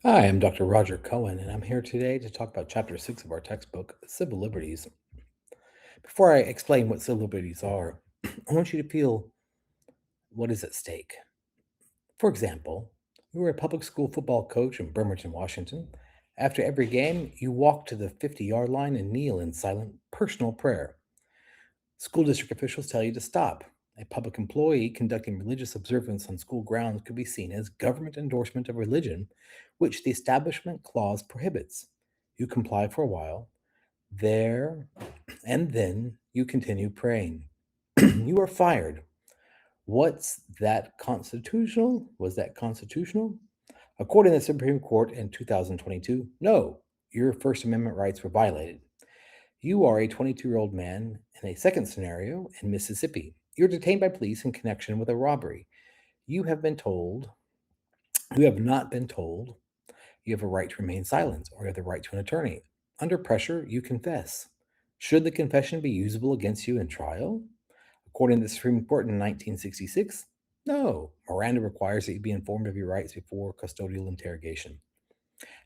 Hi, I'm Dr. Rodgir Cohen, and I'm here today to talk about Chapter 6 of our textbook, Civil Liberties. Before I explain what civil liberties are, I want you to feel what is at stake. For example, you were a public school football coach in Bremerton, Washington. After every game, you walk to the 50-yard line and kneel in silent personal prayer. School district officials tell you to stop. A public employee conducting religious observance on school grounds could be seen as government endorsement of religion, which the Establishment Clause prohibits. You comply for a while, there, and then you continue praying. You are fired. What's that constitutional? Was that constitutional? According to the Supreme Court in 2022, no, your First Amendment rights were violated. You are a 22-year-old man in a second scenario in Mississippi. You're detained by police in connection with a robbery. You have been told, you have not been told, you have a right to remain silent or you have the right to an attorney. Under pressure, you confess. Should the confession be usable against you in trial? According to the Supreme Court in 1966, no. Miranda requires that you be informed of your rights before custodial interrogation.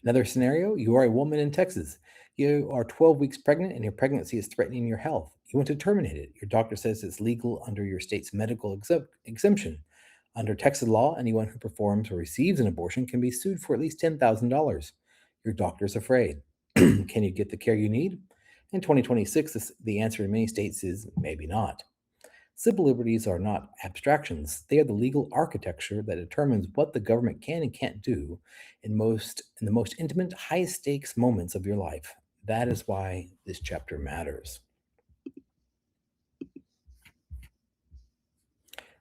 Another scenario, you are a woman in Texas. You are 12 weeks pregnant and your pregnancy is threatening your health. You want to terminate it. Your doctor says it's legal under your state's medical exemption. Under Texas law, anyone who performs or receives an abortion can be sued for at least $10,000. Your doctor's afraid. Can you get the care you need? In 2026, the answer in many states is maybe not. Civil liberties are not abstractions. They are the legal architecture that determines what the government can and can't do in the most intimate, highest stakes moments of your life. That is why this chapter matters.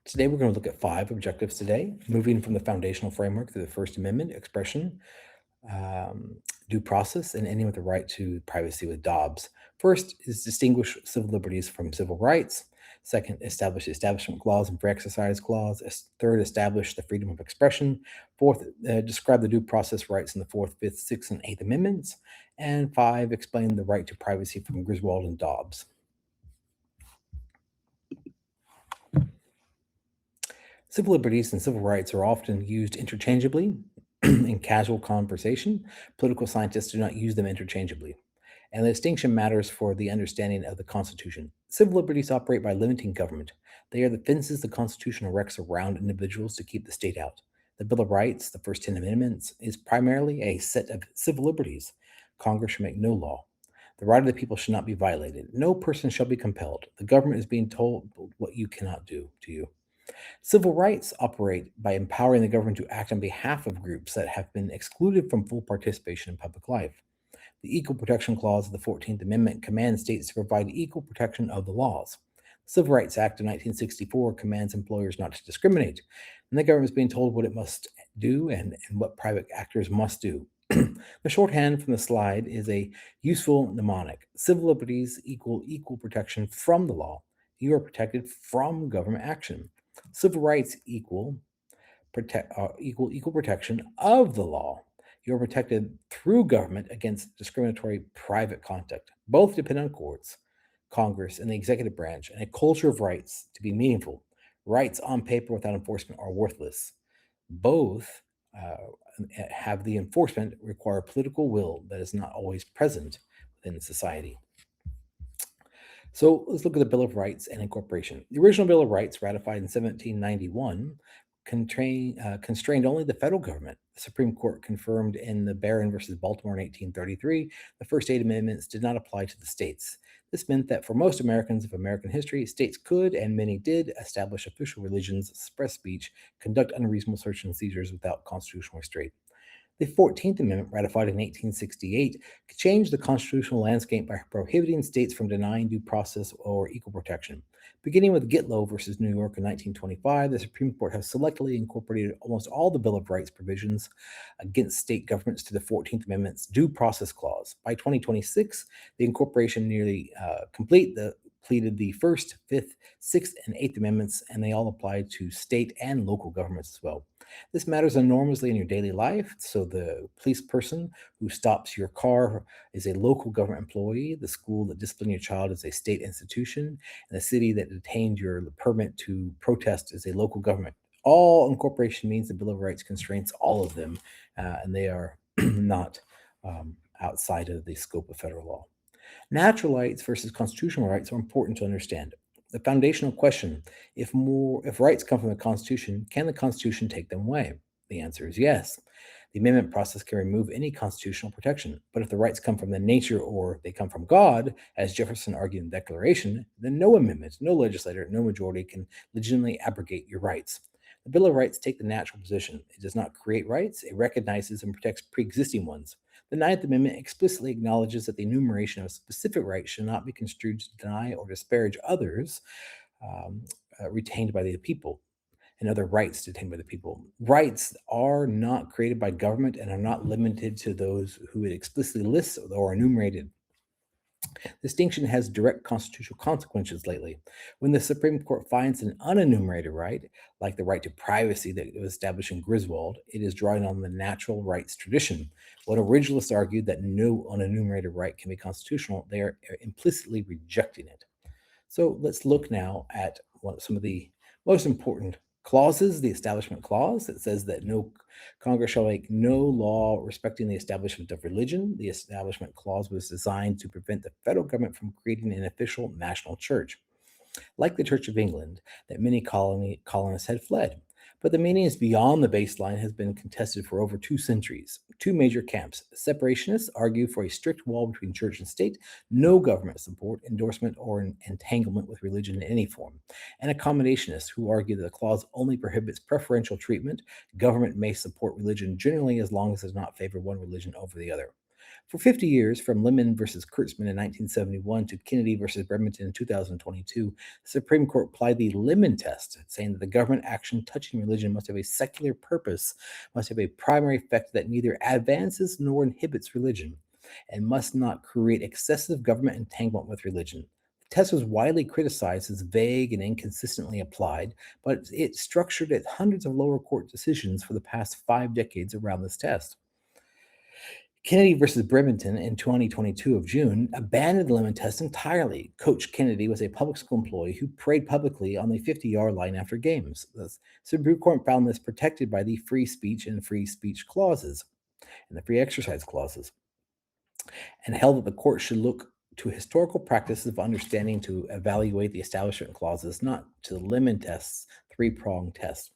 Today we're going to look at 5 objectives today, moving from the foundational framework to the First Amendment, expression, um, due process, and ending with the right to privacy with Dobbs. First is distinguish civil liberties from civil rights. Second, establish the Establishment Clause and Free Exercise Clause. Third, establish the freedom of expression. Fourth, describe the due process rights in the Fourth, Fifth, Sixth, and Eighth Amendments. And 5, explain the right to privacy from Griswold and Dobbs. Civil liberties and civil rights are often used interchangeably in casual conversation. Political scientists do not use them interchangeably. And the distinction matters for the understanding of the Constitution. Civil liberties operate by limiting government. They are the fences the Constitution erects around individuals to keep the state out. The Bill of Rights, the first 10 amendments, is primarily a set of civil liberties. Congress should make no law. The right of the people should not be violated. No person shall be compelled. The government is being told what you cannot do to you. Civil rights operate by empowering the government to act on behalf of groups that have been excluded from full participation in public life. The Equal Protection Clause of the 14th Amendment commands states to provide equal protection of the laws. The Civil Rights Act of 1964 commands employers not to discriminate, and the government is being told what it must do and what private actors must do. The shorthand from the slide is a useful mnemonic. Civil liberties equal equal protection from the law. You are protected from government action. Civil rights equal protection of the law. You are protected through government against discriminatory private conduct. Both depend on courts, Congress, and the executive branch, and a culture of rights to be meaningful. Rights on paper without enforcement are worthless. Both have the enforcement require political will that is not always present within society. So let's look at the Bill of Rights and Incorporation. The original Bill of Rights, ratified in 1791, constrained only the federal government. The Supreme Court confirmed in the Barron versus Baltimore in 1833 the first 8 amendments did not apply to the states. This meant that for most Americans of American history, states could, and many did, establish official religions, suppress speech, conduct unreasonable search and seizures without constitutional restraint. The 14th Amendment, ratified in 1868, changed the constitutional landscape by prohibiting states from denying due process or equal protection. Beginning with Gitlow versus New York in 1925, the Supreme Court has selectively incorporated almost all the Bill of Rights provisions against state governments to the 14th Amendment's Due Process Clause. By 2026, the incorporation nearly complete. Pleaded the First, Fifth, Sixth, and Eighth Amendments, and they all apply to state and local governments as well. This matters enormously in your daily life. So the police person who stops your car is a local government employee. The school that disciplined your child is a state institution. And the city that detained your permit to protest is a local government. All incorporation means the Bill of Rights constrains all of them, and they are not outside of the scope of federal law. Natural rights versus constitutional rights are important to understand. The foundational question, if rights come from the Constitution, can the Constitution take them away? The answer is yes. The amendment process can remove any constitutional protection, but if the rights come from the nature or they come from God, as Jefferson argued in the Declaration, then no amendment, no legislator, no majority can legitimately abrogate your rights. The Bill of Rights take the natural position. It does not create rights, it recognizes and protects pre-existing ones. The Ninth Amendment explicitly acknowledges that the enumeration of specific rights should not be construed to deny or disparage others um, retained by the people and other rights detained by the people. Rights are not created by government and are not limited to those who it explicitly lists or enumerated. Distinction has direct constitutional consequences lately. When the Supreme Court finds an unenumerated right, like the right to privacy that was established in Griswold, it is drawing on the natural rights tradition. When originalists argued that no unenumerated right can be constitutional, they are implicitly rejecting it. So let's look now at some of the most important clauses. The Establishment Clause that says that no Congress shall make no law respecting the establishment of religion. The Establishment Clause was designed to prevent the federal government from creating an official national church, like the Church of England, that many colonists had fled. But the meaning is beyond the baseline has been contested for over 2 centuries. Two major camps. Separationists argue for a strict wall between church and state, no government support, endorsement, or entanglement with religion in any form. And accommodationists who argue that the clause only prohibits preferential treatment. Government may support religion generally as long as it does not favor one religion over the other. For 50 years, from Lemon versus Kurtzman in 1971 to Kennedy versus Bremerton in 2022, the Supreme Court applied the Lemon test, saying that the government action touching religion must have a secular purpose, must have a primary effect that neither advances nor inhibits religion, and must not create excessive government entanglement with religion. The test was widely criticized as vague and inconsistently applied, but it structured at hundreds of lower court decisions for the past 5 decades around this test. Kennedy versus Bremerton in 2022 of June abandoned the lemon test entirely. Coach Kennedy was a public school employee who prayed publicly on the 50-yard line after games. The Supreme Court found this protected by the free speech and free speech clauses and the free exercise clauses, and held that the court should look to historical practices of understanding to evaluate the establishment clauses, not to the lemon test's three-pronged test.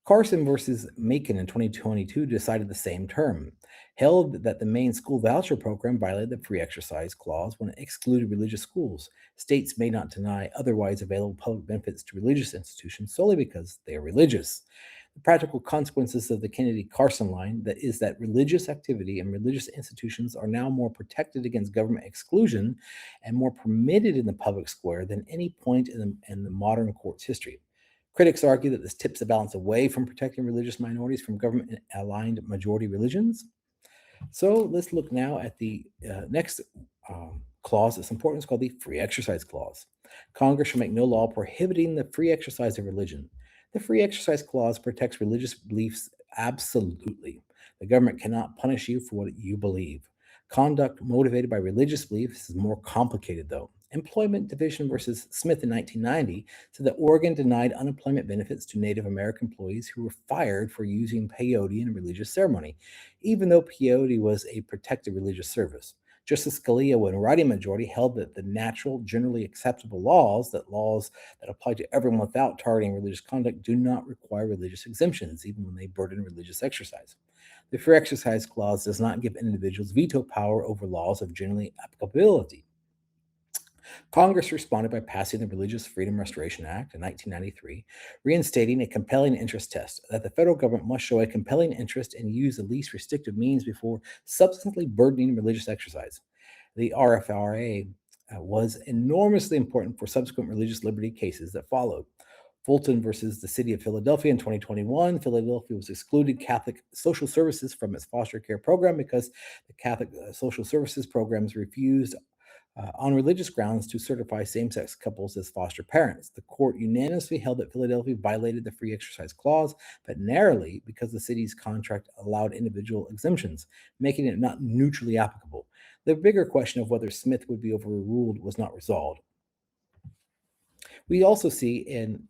Carson versus Macon in 2022 decided the same term, held that the Maine school voucher program violated the free exercise clause when it excluded religious schools. States may not deny otherwise available public benefits to religious institutions solely because they are religious. The practical consequences of the Kennedy-Carson line that is that religious activity and religious institutions are now more protected against government exclusion and more permitted in the public square than any point in the modern court's history. Critics argue that this tips the balance away from protecting religious minorities from government-aligned majority religions. So let's look now at the next clause that's important. It's called the Free Exercise Clause. Congress shall make no law prohibiting the free exercise of religion. The Free Exercise Clause protects religious beliefs absolutely. The government cannot punish you for what you believe. Conduct motivated by religious beliefs is more complicated, though. Employment Division versus Smith in 1990 said that Oregon denied unemployment benefits to Native American employees who were fired for using peyote in a religious ceremony, even though peyote was a protected religious service. Justice Scalia, when writing majority, held that the natural, generally acceptable laws that apply to everyone without targeting religious conduct do not require religious exemptions, even when they burden religious exercise. The Free Exercise Clause does not give individuals veto power over laws of generally applicability. Congress responded by passing the Religious Freedom Restoration Act in 1993, reinstating a compelling interest test that the federal government must show a compelling interest and use the least restrictive means before subsequently burdening religious exercise. The RFRA was enormously important for subsequent religious liberty cases that followed. Fulton versus the City of Philadelphia in 2021, Philadelphia was excluded Catholic social services from its foster care program because the Catholic social services programs refused on religious grounds to certify same-sex couples as foster parents. The court unanimously held that Philadelphia violated the Free Exercise Clause, but narrowly because the city's contract allowed individual exemptions, making it not neutrally applicable. The bigger question of whether Smith would be overruled was not resolved. We also see in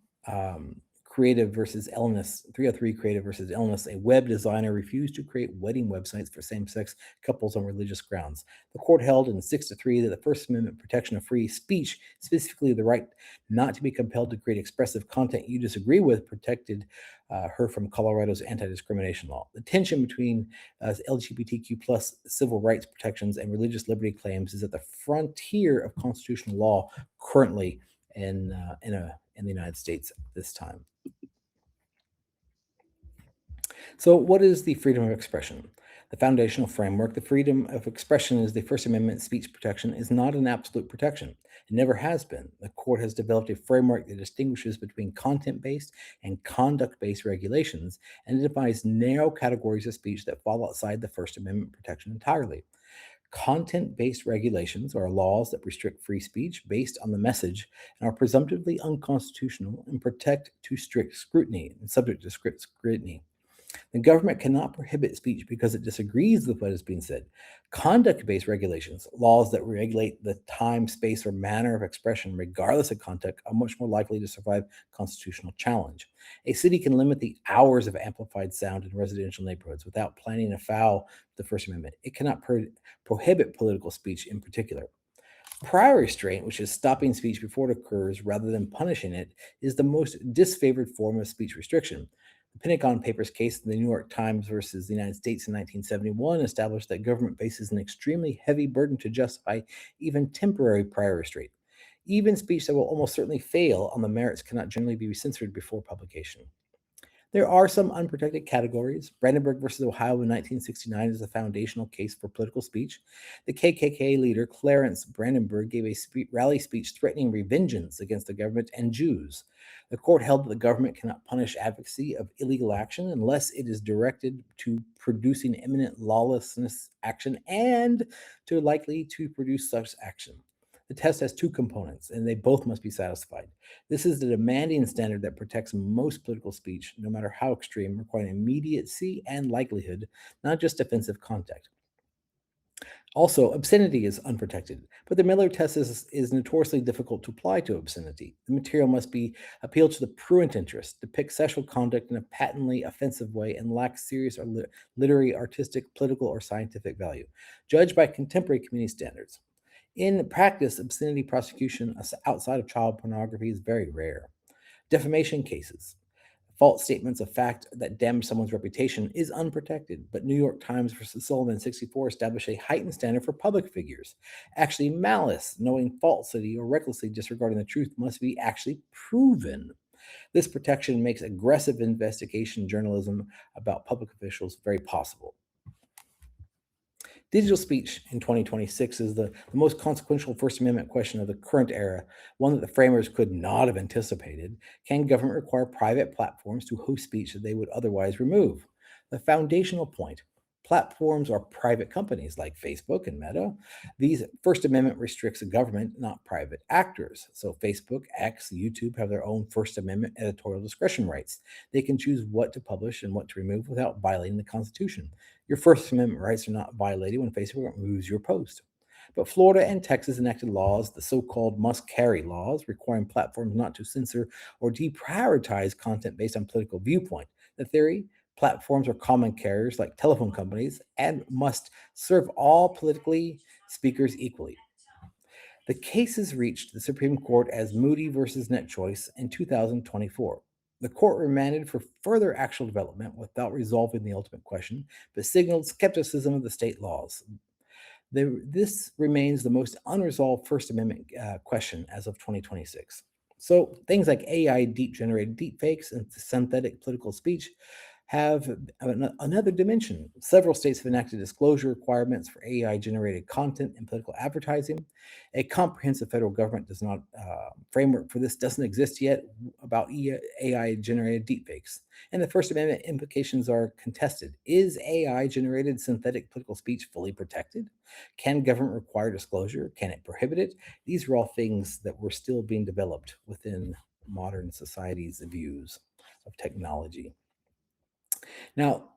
Creative versus illness, 303 Creative versus illness, a web designer refused to create wedding websites for same-sex couples on religious grounds. The court held in 6-3 that the First Amendment protection of free speech, specifically the right not to be compelled to create expressive content you disagree with, protected her from Colorado's anti-discrimination law. The tension between LGBTQ plus civil rights protections and religious liberty claims is at the frontier of constitutional law currently in the United States at this time. So, what is the freedom of expression? The foundational framework, the freedom of expression is the First Amendment speech protection, is not an absolute protection. It never has been. The court has developed a framework that distinguishes between content based and conduct based regulations and defines narrow categories of speech that fall outside the First Amendment protection entirely. Content based regulations are laws that restrict free speech based on the message and are presumptively unconstitutional and protect to strict scrutiny and subject to strict scrutiny. The government cannot prohibit speech because it disagrees with what is being said. Conduct based regulations, laws that regulate the time, space, or manner of expression, regardless of context, are much more likely to survive constitutional challenge. A city can limit the hours of amplified sound in residential neighborhoods without planning afoul the First Amendment. It cannot prohibit political speech in particular. Prior restraint, which is stopping speech before it occurs rather than punishing it, is the most disfavored form of speech restriction. The Pentagon Papers case in the New York Times versus the United States in 1971 established that government faces an extremely heavy burden to justify even temporary prior restraint. Even speech that will almost certainly fail on the merits cannot generally be censored before publication. There are some unprotected categories. Brandenburg versus Ohio in 1969 is a foundational case for political speech. The KKK leader Clarence Brandenburg gave a rally speech threatening revengeance against the government and Jews. The court held that the government cannot punish advocacy of illegal action unless it is directed to producing imminent lawlessness action and to likely to produce such action. The test has two components, and they both must be satisfied. This is the demanding standard that protects most political speech, no matter how extreme, requiring immediacy and likelihood, not just offensive contact. Also, obscenity is unprotected, but the Miller test is notoriously difficult to apply to obscenity. The material must be appeal to the prurient interest, depict sexual conduct in a patently offensive way, and lack serious or literary, artistic, political, or scientific value, judged by contemporary community standards. In practice, obscenity prosecution outside of child pornography is very rare. Defamation cases, false statements of fact that damage someone's reputation is unprotected, but New York Times versus Sullivan in 64 established a heightened standard for public figures. Actually, malice, knowing falsity, or recklessly disregarding the truth must be actually proven. This protection makes aggressive investigation journalism about public officials very possible. Digital speech in 2026 is the most consequential First Amendment question of the current era, one that the framers could not have anticipated. Can government require private platforms to host speech that they would otherwise remove? The foundational point, platforms are private companies like Facebook and Meta. These First Amendment restricts the government, not private actors. So Facebook, X, YouTube have their own First Amendment editorial discretion rights. They can choose what to publish and what to remove without violating the Constitution. Your First Amendment rights are not violated when Facebook removes your post. But Florida and Texas enacted laws, the so called must carry laws, requiring platforms not to censor or deprioritize content based on political viewpoint. The theory, platforms are common carriers like telephone companies and must serve all politically speakers equally. The cases reached the Supreme Court as Moody versus Net Choice in 2024. The court remanded for further actual development without resolving the ultimate question, but signaled skepticism of the state laws. This remains the most unresolved First Amendment question as of 2026. So things like AI deep generated deepfakes and synthetic political speech have another dimension. Several states have enacted disclosure requirements for AI generated content and political advertising. A comprehensive federal government does not framework for this doesn't exist yet about AI generated deepfakes. And the First Amendment implications are contested. Is AI generated synthetic political speech fully protected? Can government require disclosure? Can it prohibit it? These are all things that were still being developed within modern society's views of technology. Now,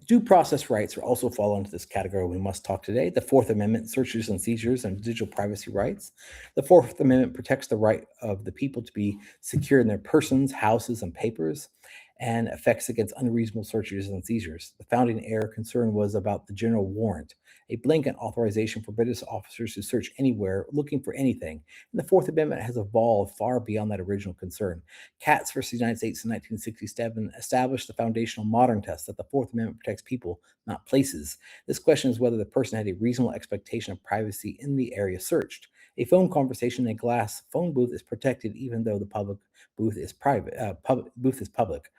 Due process rights are also fall into this category we must talk today. The Fourth Amendment, searches and seizures and digital privacy rights. The Fourth Amendment protects the right of the people to be secure in their persons, houses, and papers, and affects against unreasonable searches and seizures. The founding era concern was about the general warrant, a blanket authorization for British officers to search anywhere looking for anything. And the Fourth Amendment has evolved far beyond that original concern. Katz versus the United States in 1967 established the foundational modern test that the Fourth Amendment protects people, not places. This question is whether the person had a reasonable expectation of privacy in the area searched. A phone conversation in a glass phone booth is protected even though the public booth is private. Booth is public.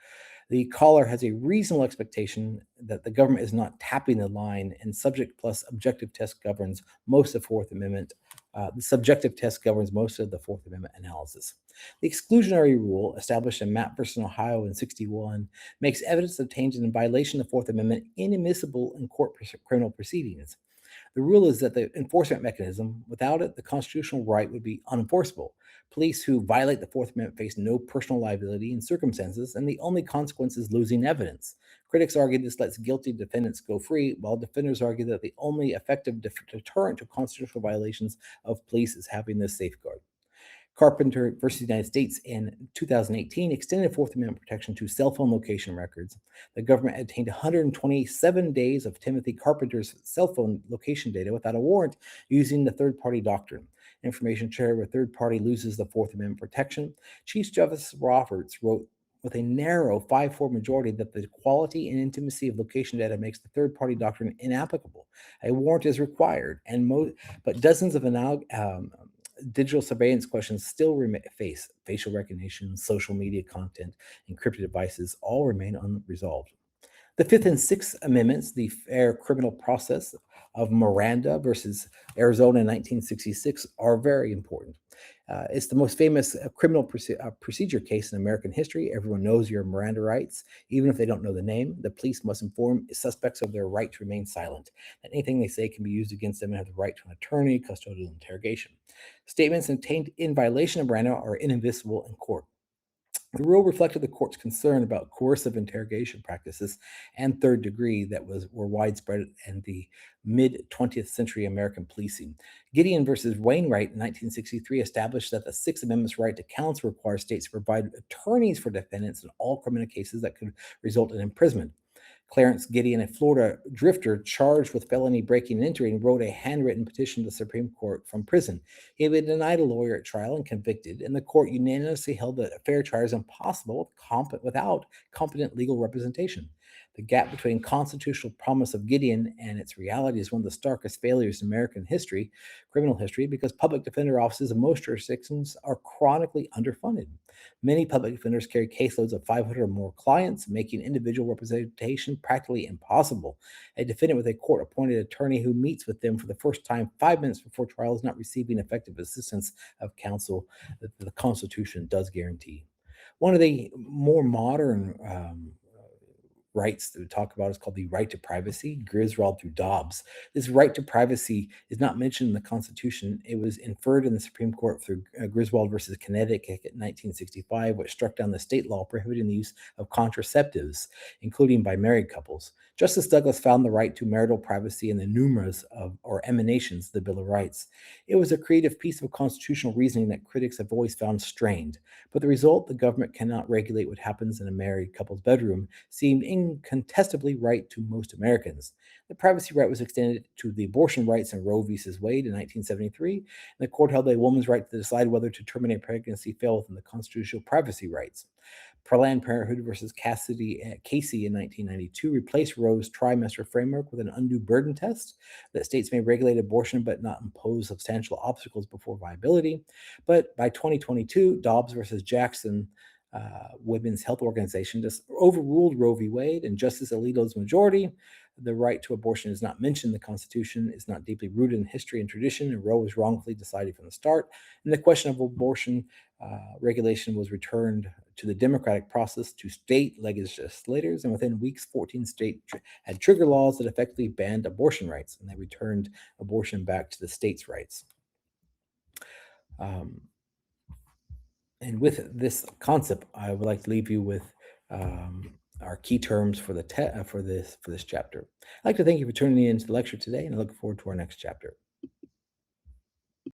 The caller has a reasonable expectation that the government is not tapping the line, and subject plus objective test governs most of the Fourth Amendment. The subjective test governs most of the Fourth Amendment analysis. The exclusionary rule, established in Mapp versus Ohio in 61, makes evidence obtained in violation of the Fourth Amendment inadmissible in court criminal proceedings. The rule is that the enforcement mechanism, without it, the constitutional right would be unenforceable. Police who violate the Fourth Amendment face no personal liability in circumstances, and the only consequence is losing evidence. Critics argue this lets guilty defendants go free, while defenders argue that the only effective deterrent to constitutional violations of police is having this safeguard. Carpenter versus the United States in 2018 extended Fourth Amendment protection to cell phone location records. The government obtained 127 days of Timothy Carpenter's cell phone location data without a warrant using the third party doctrine. Information shared with third party loses the Fourth Amendment protection. Chief Justice Roberts wrote with a narrow 5-4 majority that the quality and intimacy of location data makes the third party doctrine inapplicable. A warrant is required, but dozens of digital surveillance questions still face facial recognition, social media content, encrypted devices all remain unresolved. The Fifth and Sixth Amendments, the fair criminal process of Miranda versus Arizona in 1966, are very important. It's the most famous criminal procedure case in American history. Everyone knows your Miranda rights, even if they don't know the name. The police must inform suspects of their right to remain silent. That anything they say can be used against them and have the right to an attorney, custodial interrogation. Statements contained in violation of Miranda are inadmissible in court. The rule reflected the court's concern about coercive interrogation practices and third degree that were widespread in the mid 20th century American policing. Gideon versus Wainwright in 1963 established that the Sixth Amendment's right to counsel requires states to provide attorneys for defendants in all criminal cases that could result in imprisonment. Clarence Gideon, a Florida drifter charged with felony breaking and entering, wrote a handwritten petition to the Supreme Court from prison. He had been denied a lawyer at trial and convicted, and the court unanimously held that a fair trial is impossible without competent legal representation. The gap between constitutional promise of Gideon and its reality is one of the starkest failures in American history, criminal history, because public defender offices in most jurisdictions are chronically underfunded. Many public defenders carry caseloads of 500 or more clients, making individual representation practically impossible. A defendant with a court appointed attorney who meets with them for the first time 5 minutes before trial is not receiving effective assistance of counsel that the Constitution does guarantee. One of the more modern rights that we talk about is called the right to privacy, Griswold through Dobbs. This right to privacy is not mentioned in the Constitution. It was inferred in the Supreme Court through Griswold versus Connecticut in 1965, which struck down the state law prohibiting the use of contraceptives, including by married couples. Justice Douglas found the right to marital privacy in the numerous or emanations of the Bill of Rights. It was a creative piece of constitutional reasoning that critics have always found strained. But the result, the government cannot regulate what happens in a married couple's bedroom, seemed incontestably right to most Americans. The privacy right was extended to the abortion rights in Roe v. Wade in 1973, and the court held that a woman's right to decide whether to terminate pregnancy fell within the constitutional privacy rights. Planned Parenthood versus Casey in 1992 replaced Roe's trimester framework with an undue burden test that states may regulate abortion but not impose substantial obstacles before viability. But by 2022, Dobbs versus Jackson, Women's Health Organization, just overruled Roe v. Wade, and Justice Alito's majority. The right to abortion is not mentioned in the Constitution, is not deeply rooted in history and tradition, and Roe was wrongfully decided from the start. And the question of abortion regulation was returned to the democratic process to state legislators, and within weeks, 14 states had trigger laws that effectively banned abortion rights, and they returned abortion back to the states' rights. And with this concept, I would like to leave you with our key terms for this chapter. I'd like to thank you for tuning in to the lecture today, and I look forward to our next chapter.